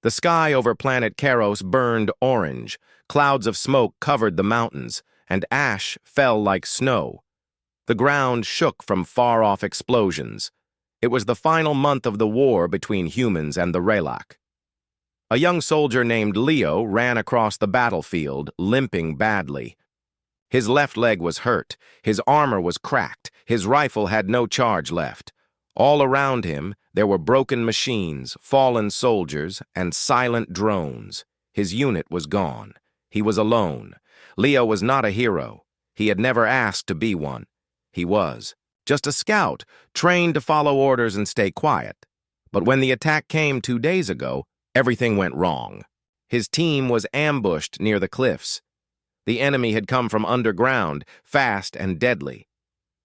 The sky over planet Karos burned orange, clouds of smoke covered the mountains, and ash fell like snow. The ground shook from far-off explosions. It was the final month of the war between humans and the Relak. A young soldier named Leo ran across the battlefield, limping badly. His left leg was hurt, his armor was cracked, his rifle had no charge left. All around him, there were broken machines, fallen soldiers, and silent drones. His unit was gone. He was alone. Leo was not a hero. He had never asked to be one. He was just a scout, trained to follow orders and stay quiet. But when the attack came 2 days ago, everything went wrong. His team was ambushed near the cliffs. The enemy had come from underground, fast and deadly.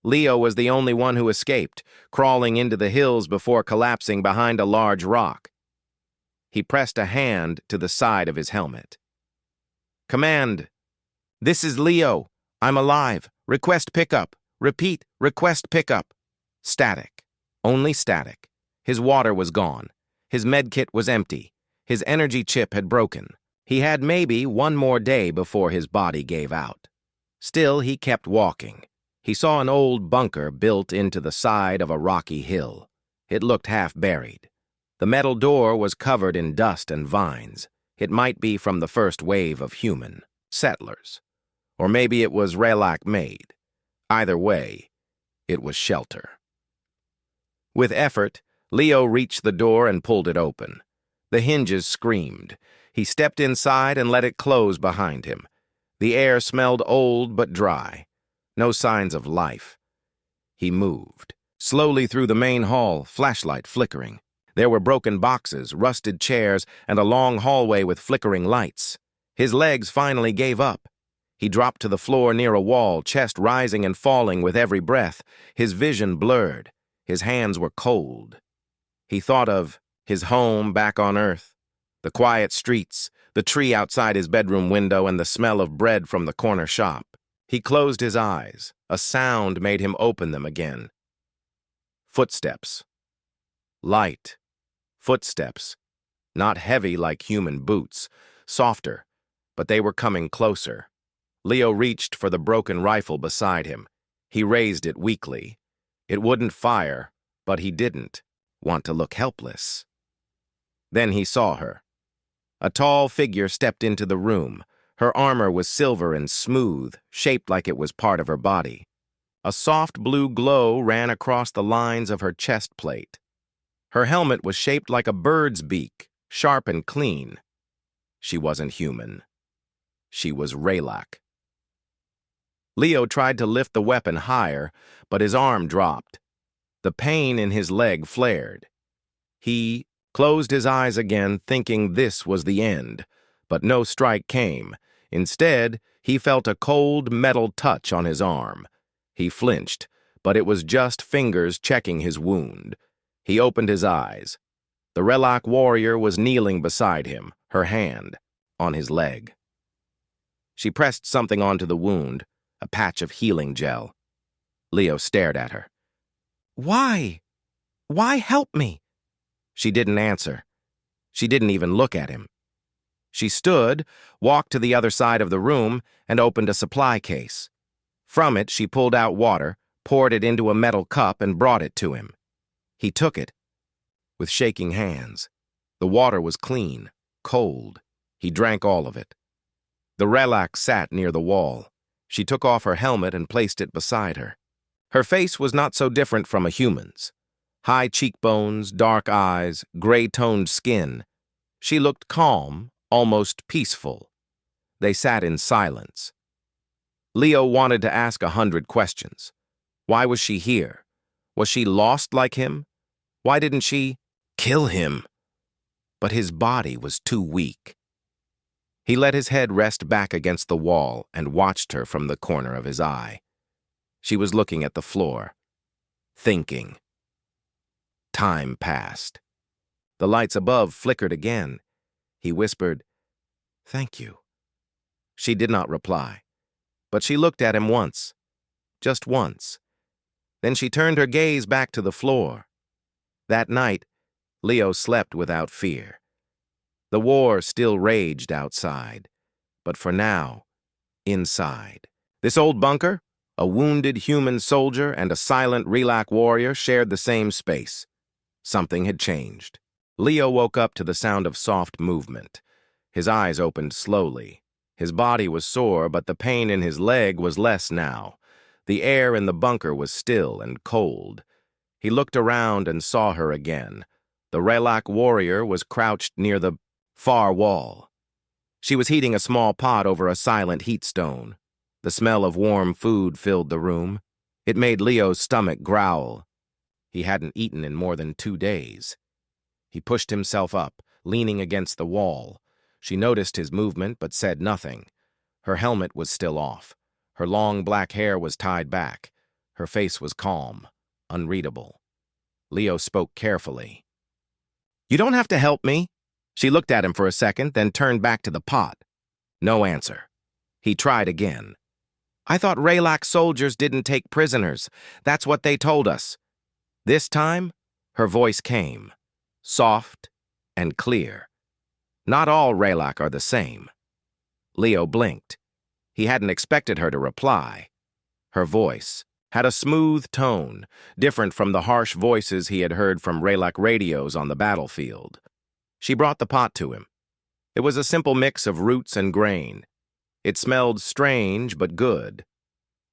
Leo was the only one who escaped, crawling into the hills before collapsing behind a large rock. He pressed a hand to the side of his helmet. "Command, this is Leo. I'm alive. Request pickup. Repeat, request pickup." Static. Only static. His water was gone. His medkit was empty. His energy chip had broken. He had maybe one more day before his body gave out. Still, he kept walking. He saw an old bunker built into the side of a rocky hill. It looked half-buried. The metal door was covered in dust and vines. It might be from the first wave of human settlers. Or maybe it was Relak-made. Either way, it was shelter. With effort, Leo reached the door and pulled it open. The hinges screamed. He stepped inside and let it close behind him. The air smelled old but dry. No signs of life. He moved. Slowly through the main hall, flashlight flickering. There were broken boxes, rusted chairs, and a long hallway with flickering lights. His legs finally gave up. He dropped to the floor near a wall, chest rising and falling with every breath. His vision blurred. His hands were cold. He thought of his home back on Earth, the quiet streets, the tree outside his bedroom window, and the smell of bread from the corner shop. He closed his eyes. A sound made him open them again. Footsteps. Light. Footsteps. Not heavy like human boots. Softer. But they were coming closer. Leo reached for the broken rifle beside him. He raised it weakly. It wouldn't fire, but he didn't want to look helpless. Then he saw her. A tall figure stepped into the room. Her armor was silver and smooth, shaped like it was part of her body. A soft blue glow ran across the lines of her chest plate. Her helmet was shaped like a bird's beak, sharp and clean. She wasn't human. She was Relak. Leo tried to lift the weapon higher, but his arm dropped. The pain in his leg flared. He closed his eyes again, thinking this was the end, but no strike came. Instead, he felt a cold metal touch on his arm. He flinched, but it was just fingers checking his wound. He opened his eyes. The Relak warrior was kneeling beside him, her hand on his leg. She pressed something onto the wound, a patch of healing gel. Leo stared at her. "Why? Why help me?" She didn't answer. She didn't even look at him. She stood, walked to the other side of the room, and opened a supply case. From it, she pulled out water, poured it into a metal cup, and brought it to him. He took it, with shaking hands. The water was clean, cold. He drank all of it. The Relak sat near the wall. She took off her helmet and placed it beside her. Her face was not so different from a human's. High cheekbones, dark eyes, gray-toned skin. She looked calm, almost peaceful. They sat in silence. Leo wanted to ask 100 questions. Why was she here? Was she lost like him? Why didn't she kill him? But his body was too weak. He let his head rest back against the wall and watched her from the corner of his eye. She was looking at the floor, thinking. Time passed. The lights above flickered again. He whispered, "Thank you." She did not reply, but she looked at him once, just once. Then she turned her gaze back to the floor. That night, Leo slept without fear. The war still raged outside, but for now, inside. This old bunker, a wounded human soldier and a silent Relac warrior shared the same space. Something had changed. Leo woke up to the sound of soft movement. His eyes opened slowly. His body was sore, but the pain in his leg was less now. The air in the bunker was still and cold. He looked around and saw her again. The Relac warrior was crouched near the far wall. She was heating a small pot over a silent heat stone. The smell of warm food filled the room. It made Leo's stomach growl. He hadn't eaten in more than 2 days. He pushed himself up, leaning against the wall. She noticed his movement but said nothing. Her helmet was still off. Her long black hair was tied back. Her face was calm, unreadable. Leo spoke carefully. "You don't have to help me." She looked at him for a second, then turned back to the pot. No answer. He tried again. "I thought Relac soldiers didn't take prisoners. That's what they told us." This time, her voice came, soft and clear. "Not all Relac are the same." Leo blinked. He hadn't expected her to reply. Her voice had a smooth tone, different from the harsh voices he had heard from Relac radios on the battlefield. She brought the pot to him. It was a simple mix of roots and grain. It smelled strange but good.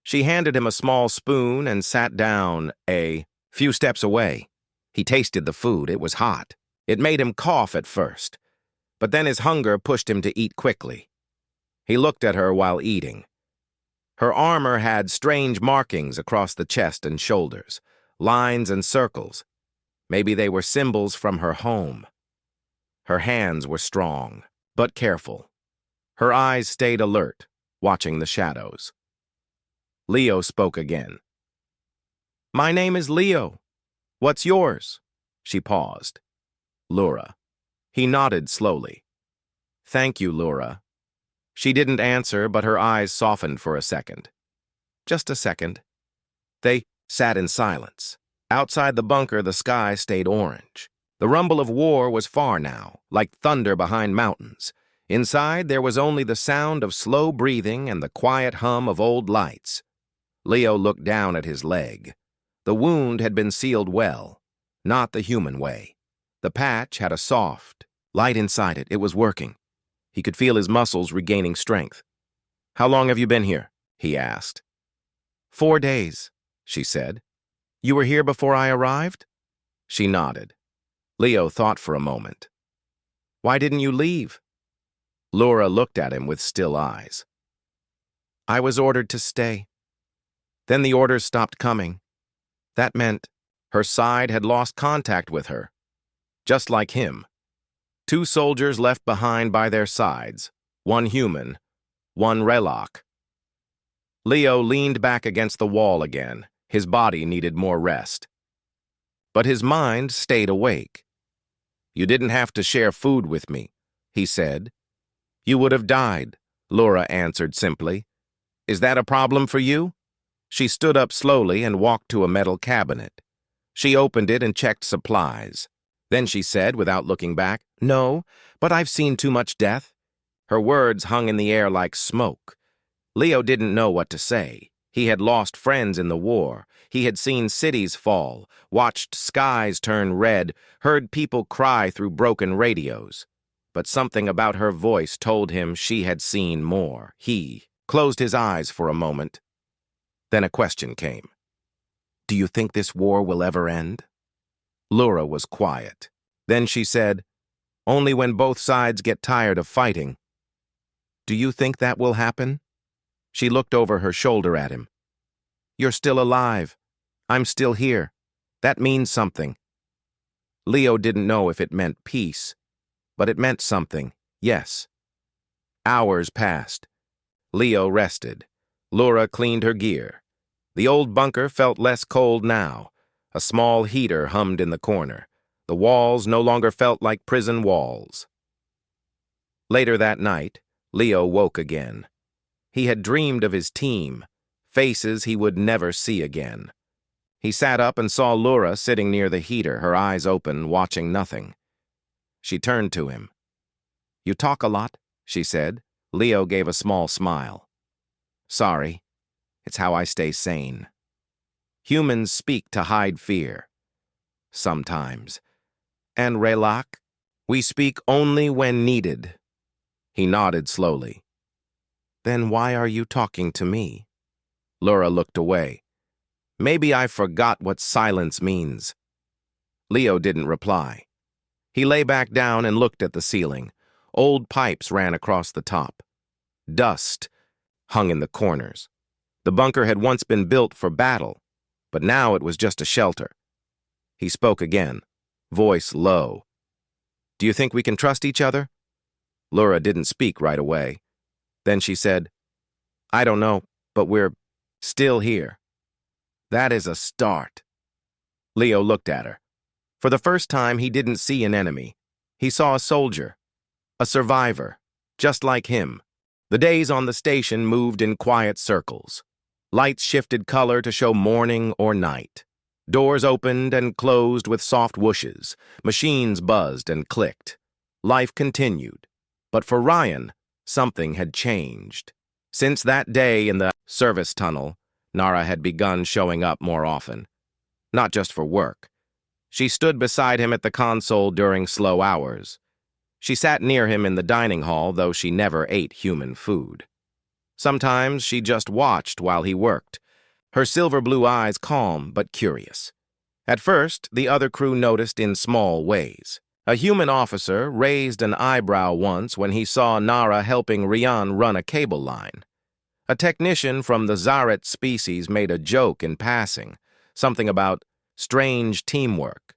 She handed him a small spoon and sat down a few steps away. He tasted the food. It was hot. It made him cough at first, but then his hunger pushed him to eat quickly. He looked at her while eating. Her armor had strange markings across the chest and shoulders, lines and circles. Maybe they were symbols from her home. Her hands were strong, but careful. Her eyes stayed alert, watching the shadows. Leo spoke again. "My name is Leo. What's yours?" She paused. "Lura." He nodded slowly. "Thank you, Lura." She didn't answer, but her eyes softened for a second. Just a second. They sat in silence. Outside the bunker, the sky stayed orange. The rumble of war was far now, like thunder behind mountains. Inside, there was only the sound of slow breathing and the quiet hum of old lights. Leo looked down at his leg. The wound had been sealed well, not the human way. The patch had a soft light inside it. It was working. He could feel his muscles regaining strength. "How long have you been here?" he asked. 4 days, she said. "You were here before I arrived?" She nodded. Leo thought for a moment. "Why didn't you leave?" Laura looked at him with still eyes. "I was ordered to stay. Then the orders stopped coming. That meant her side had lost contact with her. Just like him. 2 soldiers left behind by their sides, one human, one Relac." Leo leaned back against the wall again. His body needed more rest. But his mind stayed awake. "You didn't have to share food with me," he said. "You would have died," Laura answered simply. "Is that a problem for you?" She stood up slowly and walked to a metal cabinet. She opened it and checked supplies. Then she said, without looking back, "No, but I've seen too much death." Her words hung in the air like smoke. Leo didn't know what to say. He had lost friends in the war. He had seen cities fall, watched skies turn red, heard people cry through broken radios. But something about her voice told him she had seen more. He closed his eyes for a moment. Then a question came. "Do you think this war will ever end?" Laura was quiet. Then she said, "Only when both sides get tired of fighting." "Do you think that will happen?" She looked over her shoulder at him. "You're still alive. I'm still here. That means something." Leo didn't know if it meant peace, but it meant something, yes. Hours passed. Leo rested. Laura cleaned her gear. The old bunker felt less cold now. A small heater hummed in the corner. The walls no longer felt like prison walls. Later that night, Leo woke again. He had dreamed of his team, faces he would never see again. He sat up and saw Laura sitting near the heater, her eyes open, watching nothing. She turned to him. You talk a lot, she said. Leo gave a small smile. Sorry, it's how I stay sane. Humans speak to hide fear. Sometimes. And Relak, we speak only when needed. He nodded slowly. Then why are you talking to me? Lura looked away. Maybe I forgot what silence means. Leo didn't reply. He lay back down and looked at the ceiling. Old pipes ran across the top. Dust hung in the corners. The bunker had once been built for battle, but now it was just a shelter. He spoke again, voice low. Do you think we can trust each other? Lura didn't speak right away. Then she said, I don't know, but we're still here. That is a start. Leo looked at her. For the first time, he didn't see an enemy. He saw a soldier, a survivor, just like him. The days on the station moved in quiet circles. Lights shifted color to show morning or night. Doors opened and closed with soft whooshes. Machines buzzed and clicked. Life continued. But for Ryan, something had changed. Since that day in the service tunnel, Nara had begun showing up more often. Not just for work. She stood beside him at the console during slow hours. She sat near him in the dining hall, though she never ate human food. Sometimes she just watched while he worked, her silver-blue eyes calm but curious. At first, the other crew noticed in small ways. A human officer raised an eyebrow once when he saw Nara helping Rian run a cable line. A technician from the Zaret species made a joke in passing, something about strange teamwork.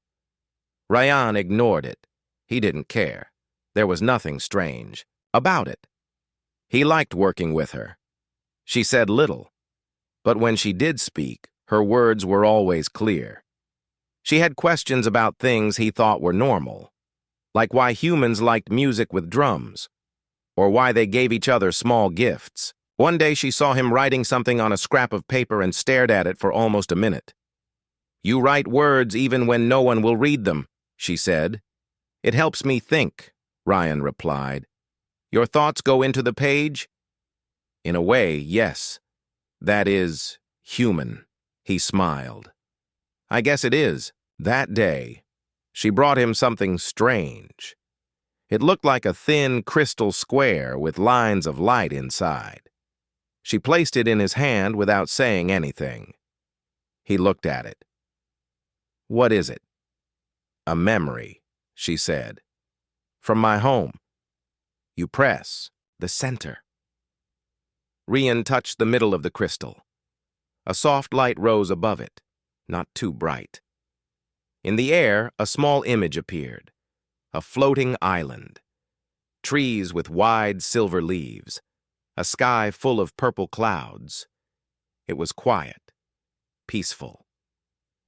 Ryan ignored it. He didn't care. There was nothing strange about it. He liked working with her. She said little, but when she did speak, her words were always clear. She had questions about things he thought were normal, like why humans liked music with drums, or why they gave each other small gifts. One day she saw him writing something on a scrap of paper and stared at it for almost a minute. You write words even when no one will read them, she said. It helps me think, Ryan replied. Your thoughts go into the page? In a way, yes. That is human, he smiled. I guess it is. That day, she brought him something strange. It looked like a thin crystal square with lines of light inside. She placed it in his hand without saying anything. He looked at it. What is it? A memory, she said. From my home. You press the center. Rian touched the middle of the crystal. A soft light rose above it, not too bright. In the air, a small image appeared. A floating island. Trees with wide silver leaves. A sky full of purple clouds. It was quiet, peaceful.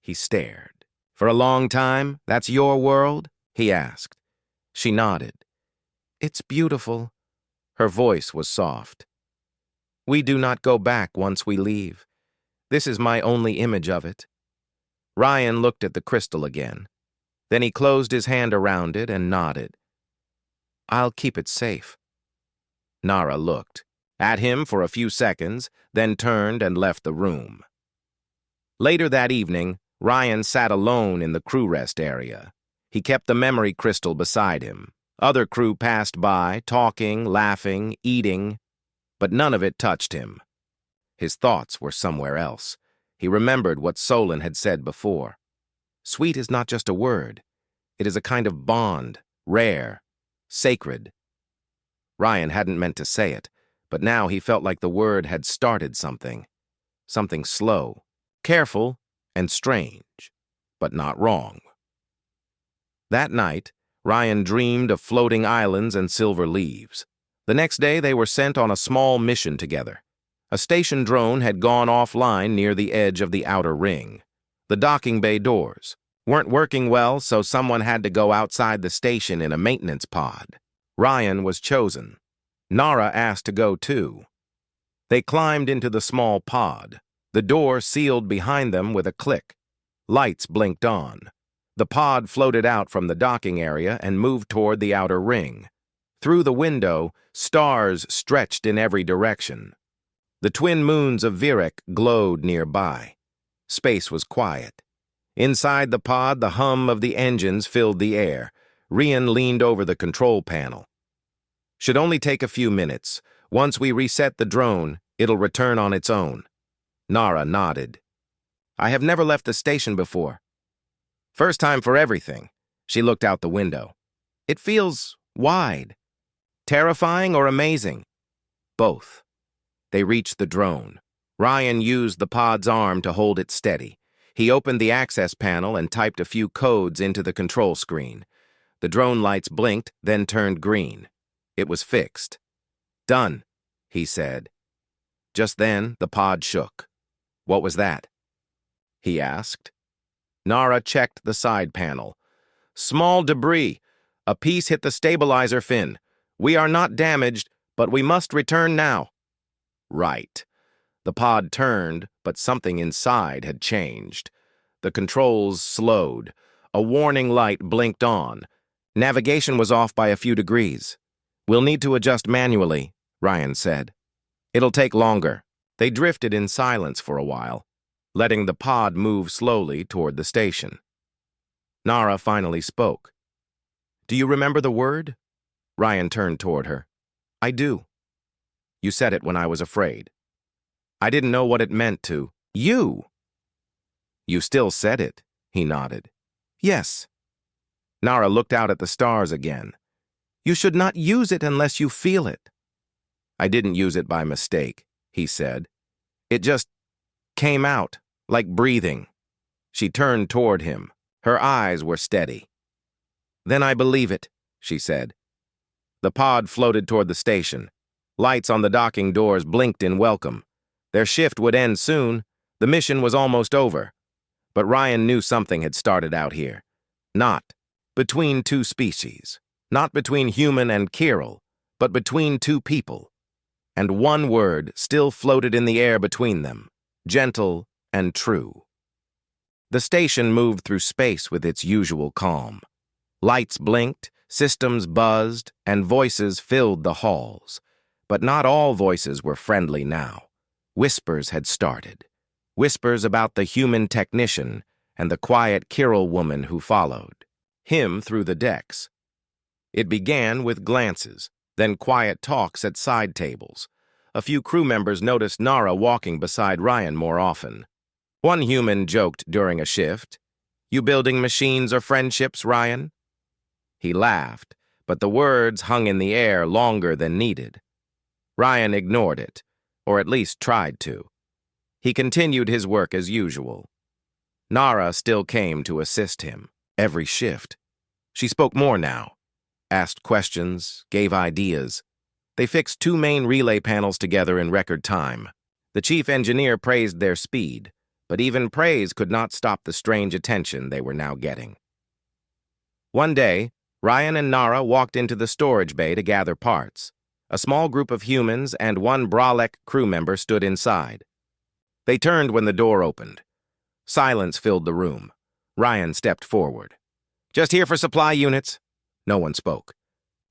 He stared. For a long time, that's your world? He asked. She nodded. It's beautiful. Her voice was soft. We do not go back once we leave. This is my only image of it. Ryan looked at the crystal again. Then he closed his hand around it and nodded. I'll keep it safe. Nara looked at him for a few seconds, then turned and left the room. Later that evening, Ryan sat alone in the crew rest area. He kept the memory crystal beside him. Other crew passed by, talking, laughing, eating, but none of it touched him. His thoughts were somewhere else. He remembered what Solon had said before. Sweet is not just a word. It is a kind of bond, rare, sacred. Ryan hadn't meant to say it, but now he felt like the word had started something. Something slow, careful, and strange, but not wrong. That night, Ryan dreamed of floating islands and silver leaves. The next day, they were sent on a small mission together. A station drone had gone offline near the edge of the outer ring. The docking bay doors weren't working well, so someone had to go outside the station in a maintenance pod. Ryan was chosen. Nara asked to go too. They climbed into the small pod. The door sealed behind them with a click. Lights blinked on. The pod floated out from the docking area and moved toward the outer ring. Through the window, stars stretched in every direction. The twin moons of Virek glowed nearby. Space was quiet. Inside the pod, the hum of the engines filled the air. Rian leaned over the control panel. Should only take a few minutes. Once we reset the drone, it'll return on its own. Nara nodded. I have never left the station before. First time for everything. She looked out the window. It feels wide. Terrifying or amazing? Both. They reached the drone. Ryan used the pod's arm to hold it steady. He opened the access panel and typed a few codes into the control screen. The drone lights blinked, then turned green. It was fixed. Done, he said. Just then, the pod shook. What was that? He asked. Nara checked the side panel. Small debris. A piece hit the stabilizer fin. We are not damaged, but we must return now. Right. The pod turned, but something inside had changed. The controls slowed. A warning light blinked on. Navigation was off by a few degrees. We'll need to adjust manually, Ryan said. It'll take longer. They drifted in silence for a while, letting the pod move slowly toward the station. Nara finally spoke. Do you remember the word? Ryan turned toward her. I do. You said it when I was afraid. I didn't know what it meant to you. You still said it, he nodded. Yes. Nara looked out at the stars again. You should not use it unless you feel it. I didn't use it by mistake, he said. It just came out, like breathing. She turned toward him. Her eyes were steady. Then I believe it, she said. The pod floated toward the station. Lights on the docking doors blinked in welcome. Their shift would end soon. The mission was almost over. But Ryan knew something had started out here. Not between two species. Not between human and Kirill, but between two people. And one word still floated in the air between them. Gentle and true. The station moved through space with its usual calm. Lights blinked, systems buzzed, and voices filled the halls. But not all voices were friendly now. Whispers had started. Whispers about the human technician and the quiet Kirill woman who followed. Him through the decks. It began with glances, then quiet talks at side tables. A few crew members noticed Nara walking beside Ryan more often. One human joked during a shift, You building machines or friendships, Ryan? He laughed, but the words hung in the air longer than needed. Ryan ignored it, or at least tried to. He continued his work as usual. Nara still came to assist him, every shift. She spoke more now, asked questions, gave ideas. They fixed 2 main relay panels together in record time. The chief engineer praised their speed, but even praise could not stop the strange attention they were now getting. One day, Ryan and Nara walked into the storage bay to gather parts. A small group of humans and 1 Bralek crew member stood inside. They turned when the door opened. Silence filled the room. Ryan stepped forward. Just here for supply units. No one spoke.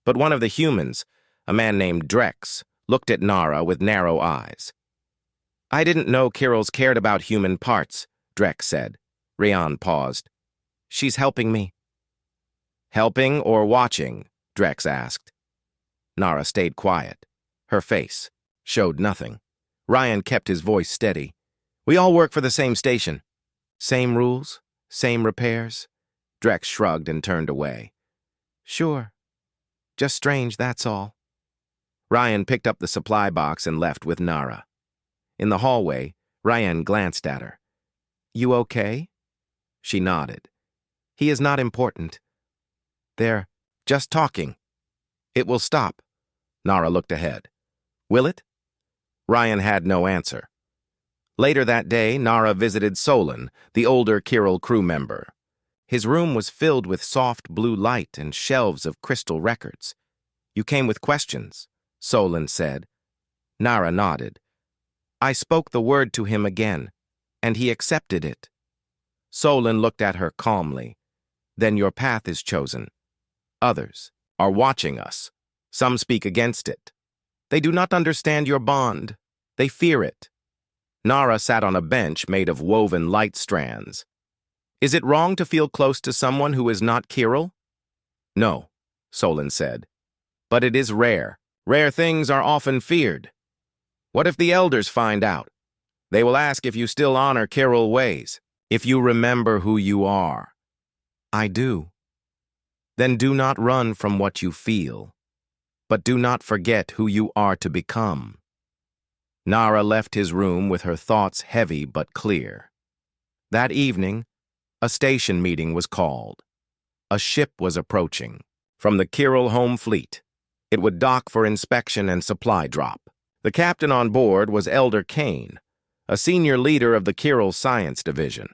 But one of the humans, a man named Drex, looked at Nara with narrow eyes. I didn't know Kirill's cared about human parts, Drex said. Ryan paused. She's helping me. Helping or watching? Drex asked. Nara stayed quiet. Her face showed nothing. Ryan kept his voice steady. We all work for the same station. Same rules? Same repairs? Drex shrugged and turned away. Sure. Just strange, that's all. Ryan picked up the supply box and left with Nara. In the hallway, Ryan glanced at her. You okay? She nodded. He is not important. They're just talking. It will stop. Nara looked ahead. Will it? Ryan had no answer. Later that day, Nara visited Solon, the older Kirill crew member. His room was filled with soft blue light and shelves of crystal records. You came with questions, Solon said. Nara nodded. I spoke the word to him again, and he accepted it. Solon looked at her calmly. Then your path is chosen. Others are watching us. Some speak against it. They do not understand your bond. They fear it. Nara sat on a bench made of woven light strands. Is it wrong to feel close to someone who is not Kirill? No, Solon said. But it is rare. Rare things are often feared. What if the elders find out? They will ask if you still honor Kirill ways, if you remember who you are. I do. Then do not run from what you feel, but do not forget who you are to become. Nara left his room with her thoughts heavy but clear. That evening, a station meeting was called. A ship was approaching from the Kirill home fleet. It would dock for inspection and supply drop. The captain on board was Elder Kane, a senior leader of the Kirill Science Division.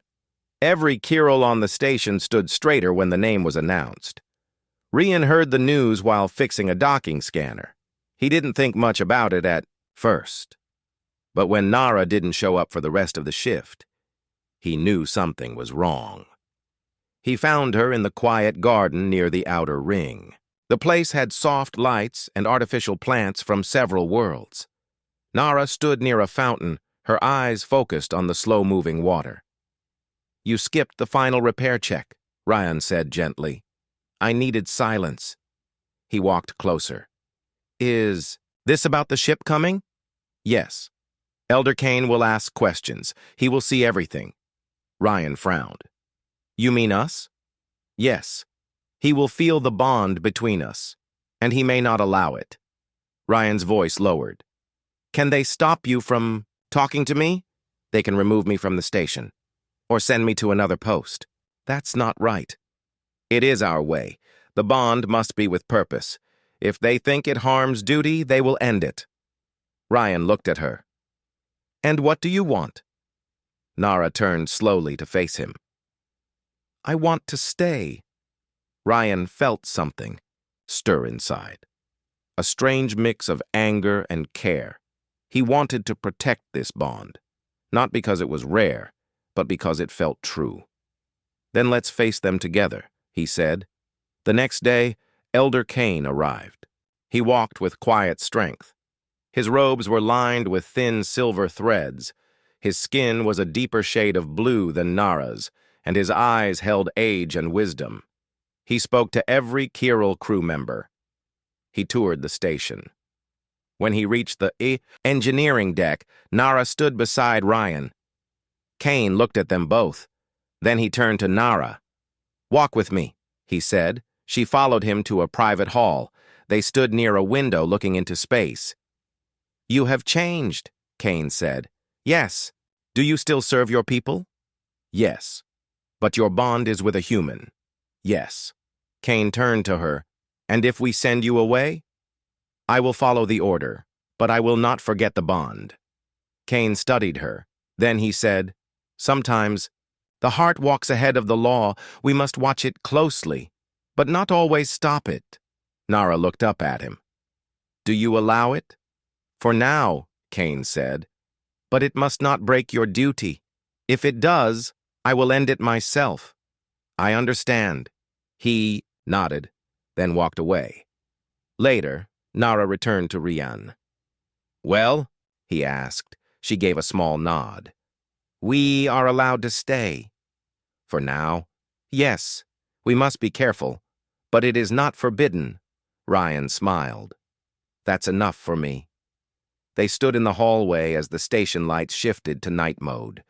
Every Kirill on the station stood straighter when the name was announced. Rian heard the news while fixing a docking scanner. He didn't think much about it at first. But when Nara didn't show up for the rest of the shift, he knew something was wrong. He found her in the quiet garden near the outer ring. The place had soft lights and artificial plants from several worlds. Nara stood near a fountain, her eyes focused on the slow-moving water. You skipped the final repair check, Ryan said gently. I needed silence. He walked closer. Is this about the ship coming? Yes. Elder Kane will ask questions. He will see everything. Ryan frowned. You mean us? Yes. He will feel the bond between us, and he may not allow it. Ryan's voice lowered. Can they stop you from talking to me? They can remove me from the station, or send me to another post. That's not right. It is our way. The bond must be with purpose. If they think it harms duty, they will end it. Ryan looked at her. And what do you want? Nara turned slowly to face him. I want to stay. Ryan felt something stir inside. A strange mix of anger and care. He wanted to protect this bond, not because it was rare, but because it felt true. Then let's face them together, he said. The next day, Elder Kane arrived. He walked with quiet strength. His robes were lined with thin silver threads. His skin was a deeper shade of blue than Nara's, and his eyes held age and wisdom. He spoke to every Kirill crew member. He toured the station. When he reached the engineering deck, Nara stood beside Ryan. Kane looked at them both. Then he turned to Nara. Walk with me, he said. She followed him to a private hall. They stood near a window looking into space. You have changed, Kane said. Yes. Do you still serve your people? Yes. But your bond is with a human. Yes. Kane turned to her. And if we send you away? I will follow the order, but I will not forget the bond. Kane studied her. Then he said, Sometimes, the heart walks ahead of the law. We must watch it closely, but not always stop it. Nara looked up at him. Do you allow it? For now, Kane said, but it must not break your duty. If it does, I will end it myself. I understand. He nodded, then walked away. Later, Nara returned to Rian. Well, he asked. She gave a small nod. We are allowed to stay. For now, yes, we must be careful, but it is not forbidden. Ryan smiled. That's enough for me. They stood in the hallway as the station lights shifted to night mode.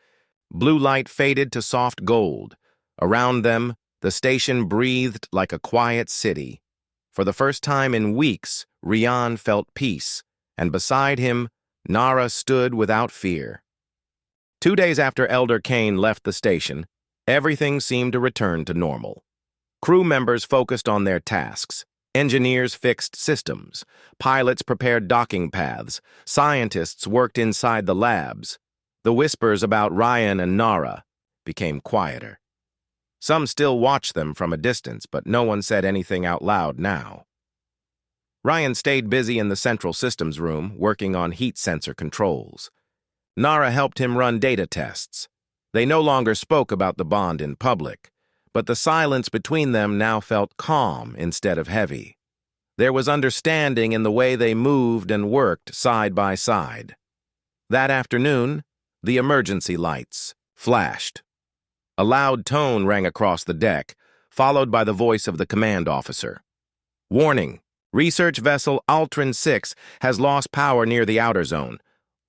Blue light faded to soft gold. Around them, the station breathed like a quiet city. For the first time in weeks, Rian felt peace, and beside him, Nara stood without fear. 2 days after Elder Kane left the station, everything seemed to return to normal. Crew members focused on their tasks. Engineers fixed systems. Pilots prepared docking paths. Scientists worked inside the labs. The whispers about Ryan and Nara became quieter. Some still watched them from a distance, but no one said anything out loud now. Ryan stayed busy in the central systems room, working on heat sensor controls. Nara helped him run data tests. They no longer spoke about the bond in public, but the silence between them now felt calm instead of heavy. There was understanding in the way they moved and worked side by side. That afternoon, the emergency lights flashed. A loud tone rang across the deck, followed by the voice of the command officer. Warning, research vessel Altrin 6 has lost power near the outer zone.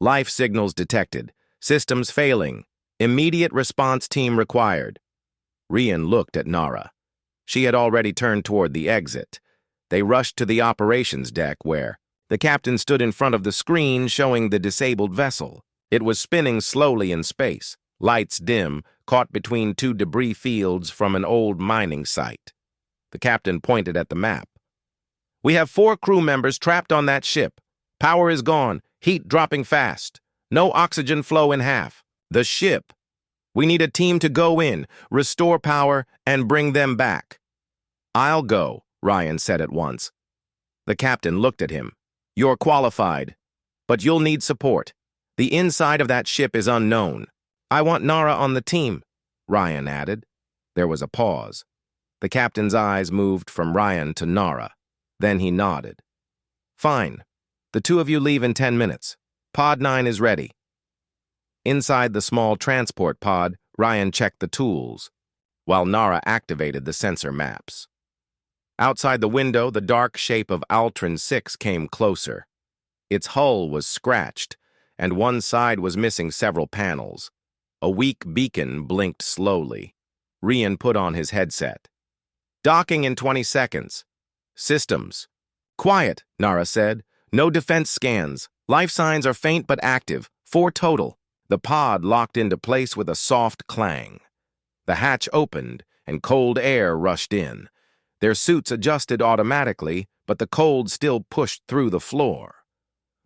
Life signals detected. Systems failing. Immediate response team required. Rian looked at Nara. She had already turned toward the exit. They rushed to the operations deck where the captain stood in front of the screen showing the disabled vessel. It was spinning slowly in space, lights dim, caught between two debris fields from an old mining site. The captain pointed at the map. We have 4 crew members trapped on that ship. Power is gone, heat dropping fast. No oxygen flow in half. The ship. We need a team to go in, restore power, and bring them back. I'll go, Ryan said at once. The captain looked at him. You're qualified, but you'll need support. The inside of that ship is unknown. I want Nara on the team, Ryan added. There was a pause. The captain's eyes moved from Ryan to Nara. Then he nodded. Fine. The 2 of you leave in 10 minutes. Pod 9 is ready. Inside the small transport pod, Ryan checked the tools, while Nara activated the sensor maps. Outside the window, the dark shape of Altrin 6 came closer. Its hull was scratched, and one side was missing several panels. A weak beacon blinked slowly. Rian put on his headset. Docking in 20 seconds. Systems. Quiet, Nara said. No defense scans. Life signs are faint but active. 4 total. The pod locked into place with a soft clang. The hatch opened, and cold air rushed in. Their suits adjusted automatically, but the cold still pushed through the floor.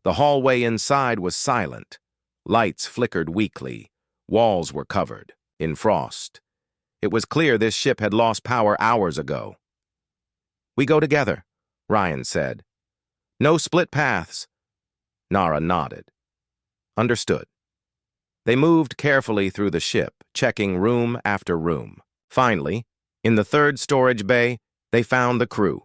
The hallway inside was silent. Lights flickered weakly. Walls were covered in frost. It was clear this ship had lost power hours ago. We go together, Ryan said. No split paths. Nara nodded. Understood. They moved carefully through the ship, checking room after room. Finally, in the 3rd storage bay, they found the crew.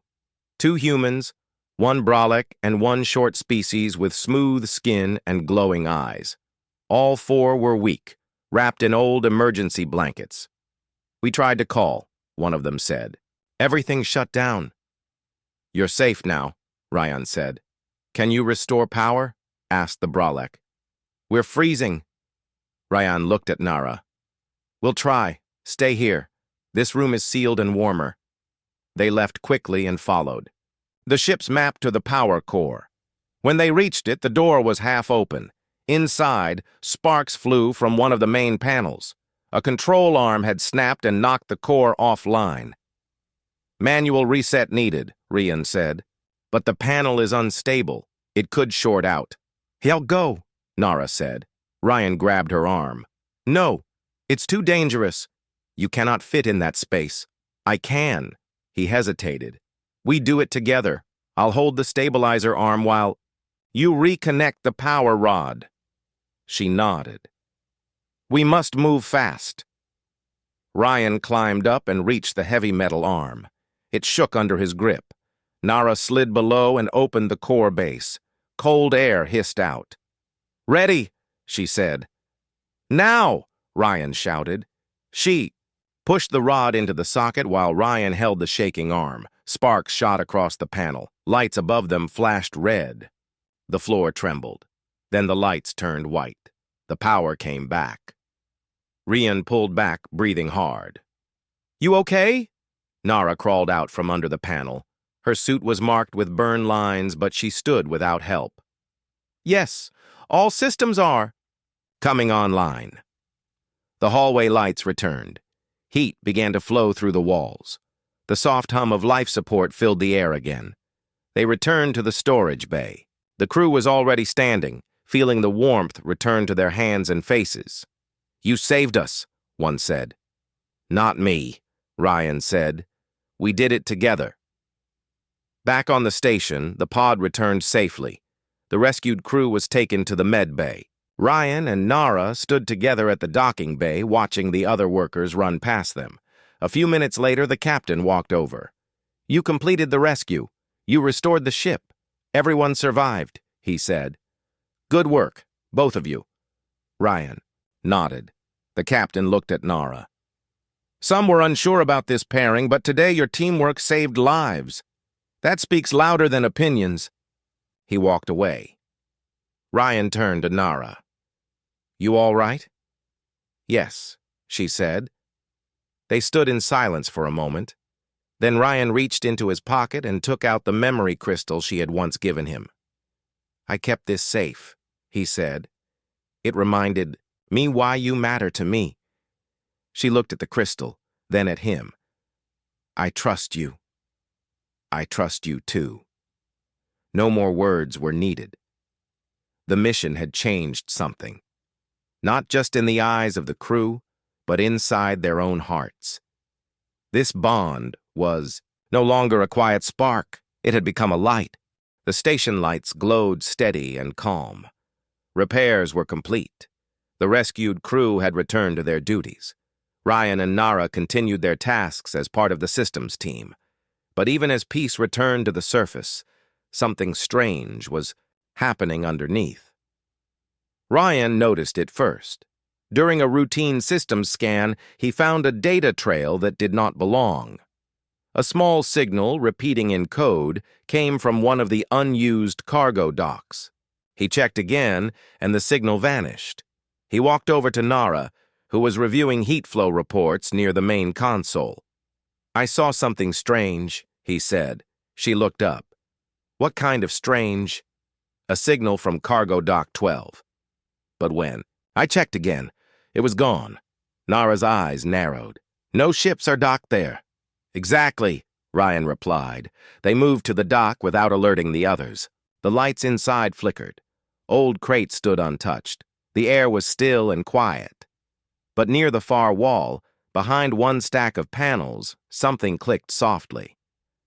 2 humans, 1 brolic, and 1 short species with smooth skin and glowing eyes. All 4 were weak, wrapped in old emergency blankets. We tried to call, one of them said. Everything shut down. You're safe now, Ryan said. Can you restore power? Asked the brolic. We're freezing. Ryan looked at Nara. We'll try. Stay here. This room is sealed and warmer. They left quickly and followed. The ship's mapped to the power core. When they reached it, the door was half open. Inside, sparks flew from one of the main panels. A control arm had snapped and knocked the core offline. Manual reset needed, Rian said. But the panel is unstable. It could short out. He'll go, Nara said. Ryan grabbed her arm. No, it's too dangerous. You cannot fit in that space. I can. He hesitated. We do it together. I'll hold the stabilizer arm while you reconnect the power rod. She nodded. We must move fast. Ryan climbed up and reached the heavy metal arm. It shook under his grip. Nara slid below and opened the core base. Cold air hissed out. Ready, she said. Now, Ryan shouted. She pushed the rod into the socket while Ryan held the shaking arm. Sparks shot across the panel. Lights above them flashed red. The floor trembled. Then the lights turned white. The power came back. Rian pulled back, breathing hard. You okay? Nara crawled out from under the panel. Her suit was marked with burn lines, but she stood without help. Yes, all systems are coming online. The hallway lights returned. Heat began to flow through the walls. The soft hum of life support filled the air again. They returned to the storage bay. The crew was already standing, feeling the warmth return to their hands and faces. You saved us, one said. Not me, Ryan said. We did it together. Back on the station, the pod returned safely. The rescued crew was taken to the med bay. Ryan and Nara stood together at the docking bay, watching the other workers run past them. A few minutes later, the captain walked over. You completed the rescue. You restored the ship. Everyone survived, he said. Good work, both of you. Ryan nodded. The captain looked at Nara. Some were unsure about this pairing, but today your teamwork saved lives. That speaks louder than opinions. He walked away. Ryan turned to Nara. You all right? Yes, she said. They stood in silence for a moment. Then Ryan reached into his pocket and took out the memory crystal she had once given him. I kept this safe, he said. It reminded me why you matter to me. She looked at the crystal, then at him. I trust you. I trust you too. No more words were needed. The mission had changed something. Not just in the eyes of the crew, but inside their own hearts. This bond was no longer a quiet spark. It had become a light. The station lights glowed steady and calm. Repairs were complete. The rescued crew had returned to their duties. Ryan and Nara continued their tasks as part of the systems team. But even as peace returned to the surface, something strange was happening underneath. Ryan noticed it first. During a routine systems scan, he found a data trail that did not belong. A small signal, repeating in code, came from one of the unused cargo docks. He checked again, and the signal vanished. He walked over to Nara, who was reviewing heat flow reports near the main console. I saw something strange, he said. She looked up. What kind of strange? A signal from cargo dock 12. But when? I checked again. It was gone. Nara's eyes narrowed. No ships are docked there. Exactly, Ryan replied. They moved to the dock without alerting the others. The lights inside flickered. Old crates stood untouched. The air was still and quiet. But near the far wall, behind one stack of panels, something clicked softly.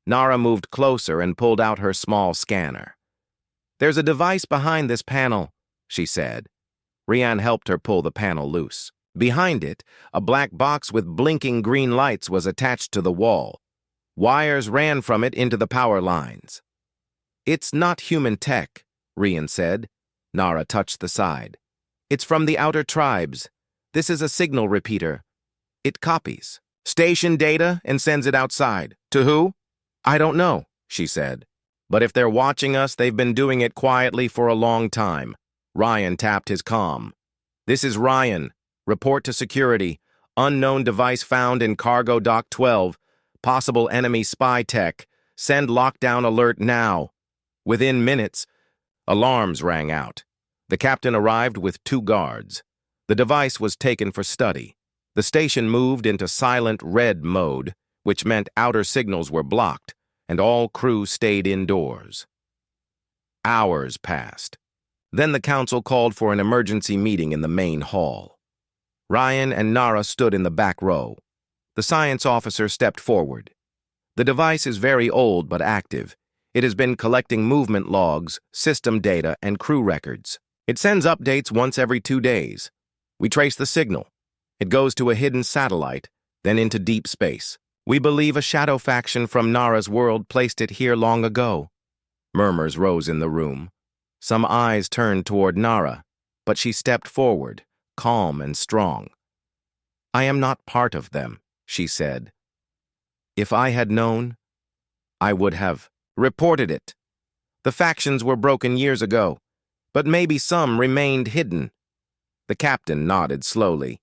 Nara moved closer and pulled out her small scanner. There's a device behind this panel, she said. Ryan helped her pull the panel loose. Behind it, a black box with blinking green lights was attached to the wall. Wires ran from it into the power lines. It's not human tech, Ryan said. Nara touched the side. It's from the outer tribes. This is a signal repeater. It copies station data and sends it outside. To who? I don't know, she said. But if they're watching us, they've been doing it quietly for a long time. Ryan tapped his comm. This is Ryan. Report to security. Unknown device found in cargo dock 12. Possible enemy spy tech. Send lockdown alert now. Within minutes, alarms rang out. The captain arrived with 2 guards. The device was taken for study. The station moved into silent red mode, which meant outer signals were blocked, and all crew stayed indoors. Hours passed. Then the council called for an emergency meeting in the main hall. Ryan and Nara stood in the back row. The science officer stepped forward. The device is very old but active. It has been collecting movement logs, system data, and crew records. It sends updates once every 2 days. We trace the signal. It goes to a hidden satellite, then into deep space. We believe a shadow faction from Nara's world placed it here long ago. Murmurs rose in the room. Some eyes turned toward Nara, but she stepped forward, calm and strong. I am not part of them, she said. If I had known, I would have reported it. The factions were broken years ago, but maybe some remained hidden. The captain nodded slowly.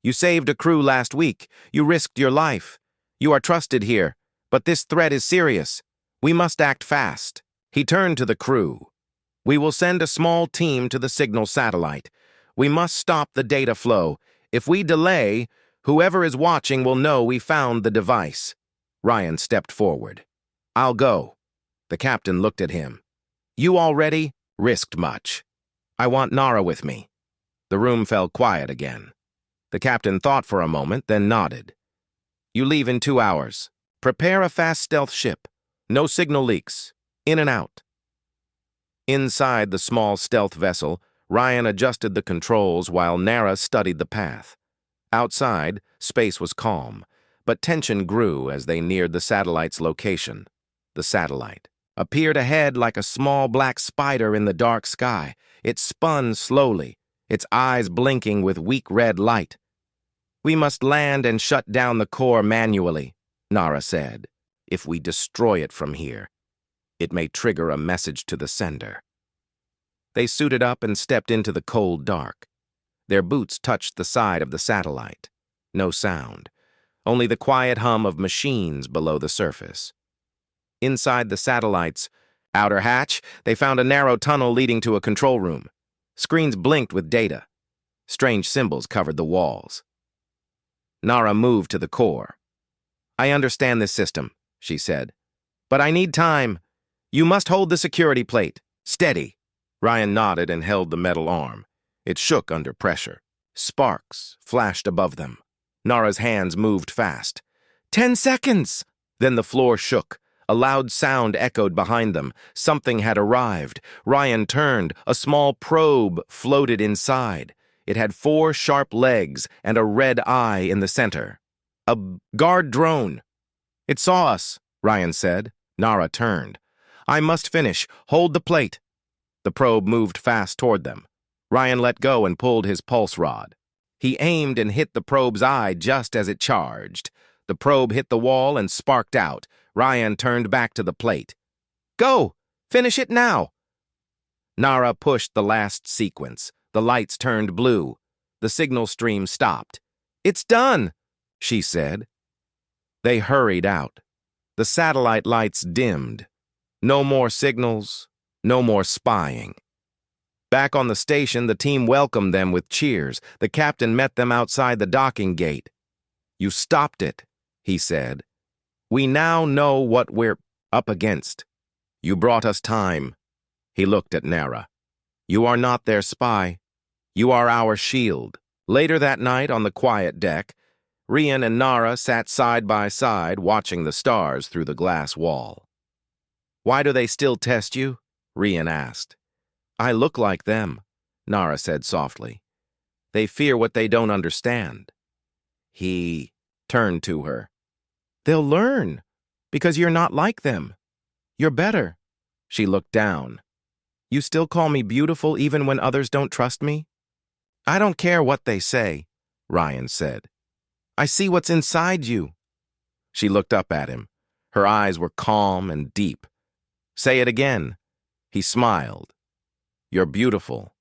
You saved a crew last week. You risked your life. You are trusted here, but this threat is serious. We must act fast. He turned to the crew. We will send a small team to the signal satellite. We must stop the data flow. If we delay, whoever is watching will know we found the device. Ryan stepped forward. I'll go. The captain looked at him. You already risked much. I want Nara with me. The room fell quiet again. The captain thought for a moment, then nodded. You leave in 2 hours. Prepare a fast stealth ship. No signal leaks. In and out. Inside the small stealth vessel, Ryan adjusted the controls while Nara studied the path. Outside, space was calm, but tension grew as they neared the satellite's location. The satellite, appeared ahead like a small black spider in the dark sky. It spun slowly, its eyes blinking with weak red light. "We must land and shut down the core manually," Nara said. "If we destroy it from here, it may trigger a message to the sender." They suited up and stepped into the cold dark. Their boots touched the side of the satellite. No sound, only the quiet hum of machines below the surface. Inside the satellite's outer hatch, they found a narrow tunnel leading to a control room. Screens blinked with data. Strange symbols covered the walls. Nara moved to the core. "I understand this system," she said, "but I need time. You must hold the security plate. Steady." Ryan nodded and held the metal arm. It shook under pressure. Sparks flashed above them. Nara's hands moved fast. 10 seconds! Then the floor shook. A loud sound echoed behind them. Something had arrived. Ryan turned. A small probe floated inside. It had 4 sharp legs and a red eye in the center. "A guard drone." "It saw us," Ryan said. Nara turned. "I must finish. Hold the plate." The probe moved fast toward them. Ryan let go and pulled his pulse rod. He aimed and hit the probe's eye just as it charged. The probe hit the wall and sparked out. Ryan turned back to the plate. "Go! Finish it now!" Nara pushed the last sequence. The lights turned blue. The signal stream stopped. "It's done," she said. They hurried out. The satellite lights dimmed. No more signals, no more spying. Back on the station, the team welcomed them with cheers. The captain met them outside the docking gate. "You stopped it," he said. "We now know what we're up against. You brought us time." He looked at Nara. "You are not their spy. You are our shield." Later that night on the quiet deck, Ryan and Nara sat side by side watching the stars through the glass wall. "Why do they still test you?" Ryan asked. "I look like them," Nara said softly. "They fear what they don't understand." He turned to her. "They'll learn, because you're not like them. You're better." She looked down. "You still call me beautiful even when others don't trust me?" "I don't care what they say," Ryan said. "I see what's inside you." She looked up at him. Her eyes were calm and deep. "Say it again." He smiled. "You're beautiful."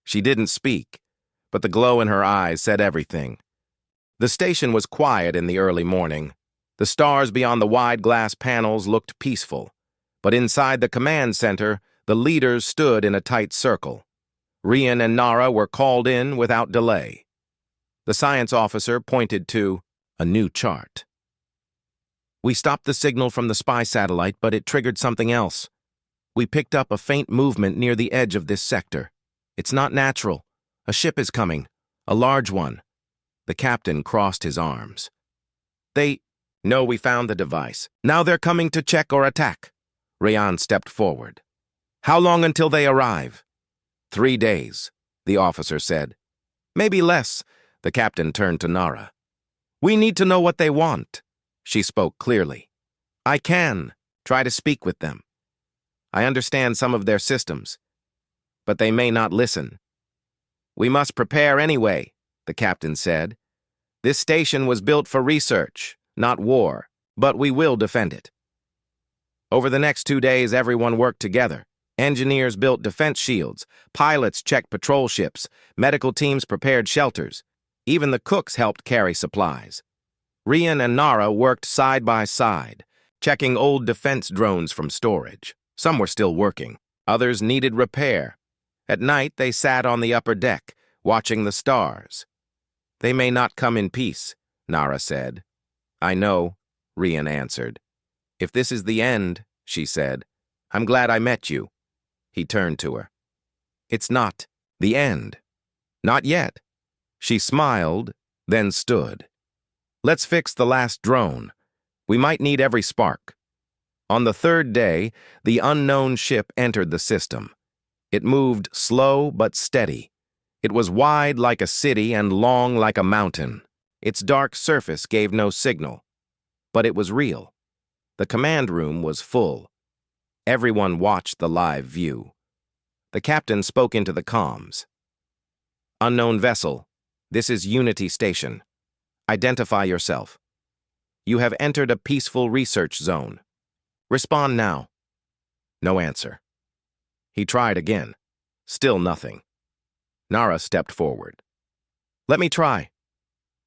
She didn't speak, but the glow in her eyes said everything. The station was quiet in the early morning. The stars beyond the wide glass panels looked peaceful, but inside the command center, the leaders stood in a tight circle. Ryan and Nara were called in without delay. The science officer pointed to a new chart. "We stopped the signal from the spy satellite, but it triggered something else. We picked up a faint movement near the edge of this sector. It's not natural. A ship is coming. A large one." The captain crossed his arms. "No, we found the device. Now they're coming to check or attack." Ryan stepped forward. "How long until they arrive?" 3 days, the officer said. "Maybe less." The captain turned to Nara. "We need to know what they want." She spoke clearly. "I can try to speak with them. I understand some of their systems, but they may not listen." "We must prepare anyway," the captain said. "This station was built for research, not war, but we will defend it." Over the next 2 days, everyone worked together. Engineers built defense shields, pilots checked patrol ships, medical teams prepared shelters. Even the cooks helped carry supplies. Ryan and Nara worked side by side, checking old defense drones from storage. Some were still working. Others needed repair. At night, they sat on the upper deck, watching the stars. "They may not come in peace," Nara said. "I know," Ryan answered. "If this is the end," she said, "I'm glad I met you." He turned to her. "It's not the end. Not yet." She smiled, then stood. "Let's fix the last drone. We might need every spark." On the 3rd day, the unknown ship entered the system. It moved slow but steady. It was wide like a city and long like a mountain. Its dark surface gave no signal. But it was real. The command room was full. Everyone watched the live view. The captain spoke into the comms. "Unknown vessel, this is Unity Station. Identify yourself. You have entered a peaceful research zone. Respond now." No answer. He tried again. Still nothing. Nara stepped forward. "Let me try."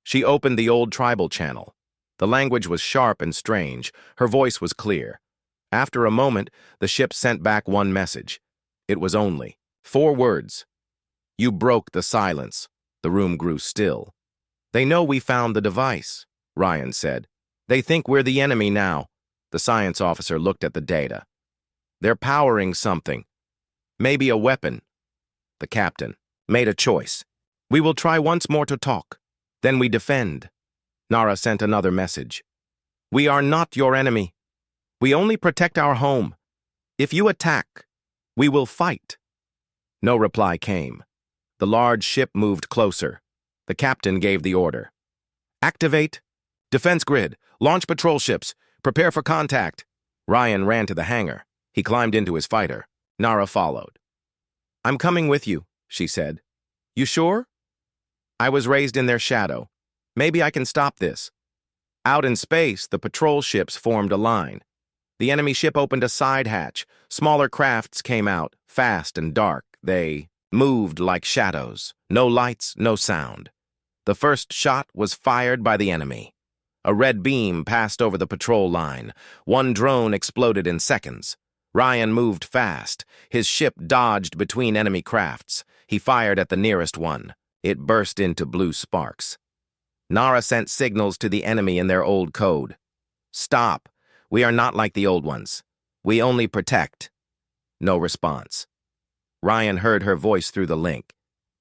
She opened the old tribal channel. The language was sharp and strange. Her voice was clear. After a moment, the ship sent back one message. It was only 4 words. "You broke the silence." The room grew still. "They know we found the device," Ryan said. "They think we're the enemy now." The science officer looked at the data. "They're powering something. Maybe a weapon." The captain made a choice. "We will try once more to talk. Then we defend." Nara sent another message. "We are not your enemy. We only protect our home. If you attack, we will fight." No reply came. The large ship moved closer. The captain gave the order. "Activate defense grid. Launch patrol ships. Prepare for contact." Ryan ran to the hangar. He climbed into his fighter. Nara followed. "I'm coming with you," she said. "You sure?" "I was raised in their shadow. Maybe I can stop this." Out in space, the patrol ships formed a line. The enemy ship opened a side hatch. Smaller crafts came out, fast and dark. They moved like shadows. No lights, no sound. The first shot was fired by the enemy. A red beam passed over the patrol line. One drone exploded in seconds. Ryan moved fast. His ship dodged between enemy crafts. He fired at the nearest one. It burst into blue sparks. Nara sent signals to the enemy in their old code. "Stop. We are not like the old ones. We only protect." No response. Ryan heard her voice through the link.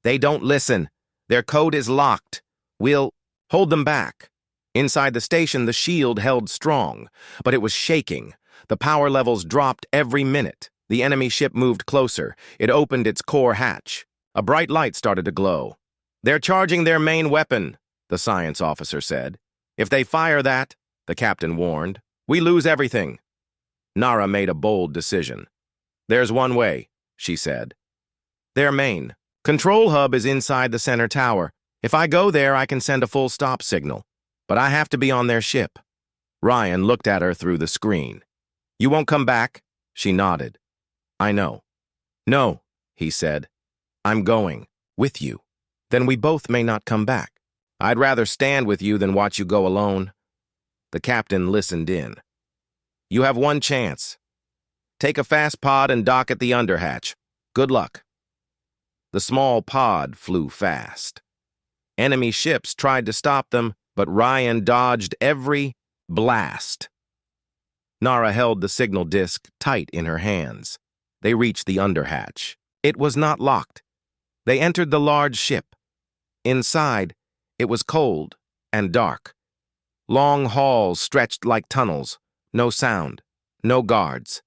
"They don't listen. Their code is locked. We'll hold them back." Inside the station, the shield held strong, but it was shaking. The power levels dropped every minute. The enemy ship moved closer. It opened its core hatch. A bright light started to glow. "They're charging their main weapon," the science officer said. "If they fire that," the captain warned, "we lose everything." Nara made a bold decision. "There's one way," she said. "Their main control hub is inside the center tower. If I go there, I can send a full stop signal. But I have to be on their ship." Ryan looked at her through the screen. "You won't come back?" She nodded. "I know." "No," he said. "I'm going with you. Then we both may not come back. I'd rather stand with you than watch you go alone." The captain listened in. "You have one chance. Take a fast pod and dock at the underhatch. Good luck." The small pod flew fast. Enemy ships tried to stop them, but Ryan dodged every blast. Nara held the signal disk tight in her hands. They reached the underhatch. It was not locked. They entered the large ship. Inside, it was cold and dark. Long halls stretched like tunnels. No sound. No guards.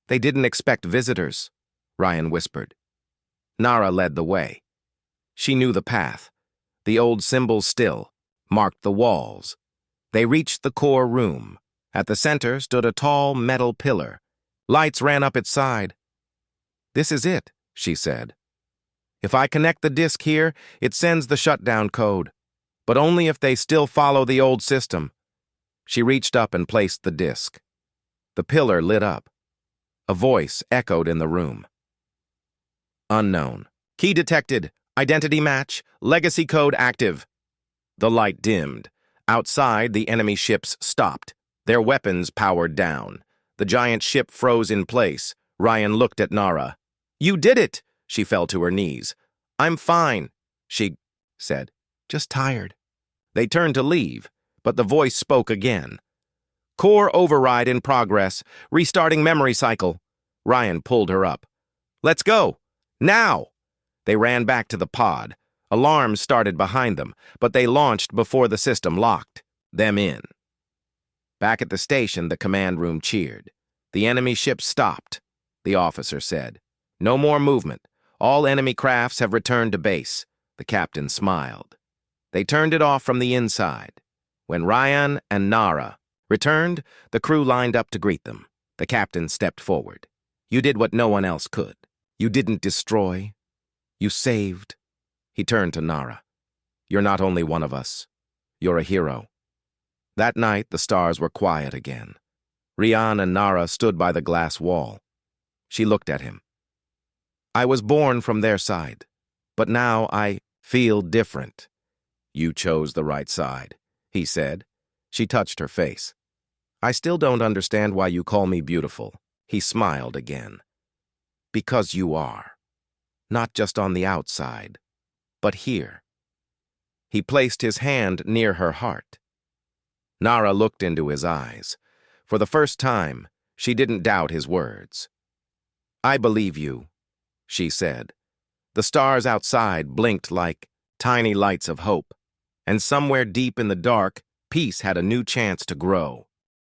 "They didn't expect visitors," Ryan whispered. Nara led the way. She knew the path. The old symbols still marked the walls. They reached the core room. At the center stood a tall metal pillar. Lights ran up its side. "This is it," she said. "If I connect the disk here, it sends the shutdown code. But only if they still follow the old system." She reached up and placed the disk. The pillar lit up. A voice echoed in the room. "Unknown. Key detected. Identity match. Legacy code active." The light dimmed. Outside, the enemy ships stopped. Their weapons powered down. The giant ship froze in place. Ryan looked at Nara. "You did it!" She fell to her knees. "I'm fine," she said. "Just tired." They turned to leave, but the voice spoke again. "Core override in progress. Restarting memory cycle." Ryan pulled her up. "Let's go. Now!" They ran back to the pod. Alarms started behind them, but they launched before the system locked them in. Back at the station, the command room cheered. "The enemy ship stopped," the officer said. "No more movement. All enemy crafts have returned to base." The captain smiled. They turned it off from the inside. When Ryan and Nara returned, the crew lined up to greet them. The captain stepped forward. You did what no one else could. You didn't destroy. You saved. He turned to Nara. You're not only one of us. You're a hero. That night, the stars were quiet again. Rian and Nara stood by the glass wall. She looked at him. I was born from their side, but now I feel different. You chose the right side, he said. She touched her face. I still don't understand why you call me beautiful. He smiled again. Because you are. Not just on the outside, but here. He placed his hand near her heart. Nara looked into his eyes. For the first time, she didn't doubt his words. I believe you, she said. The stars outside blinked like tiny lights of hope, and somewhere deep in the dark, peace had a new chance to grow.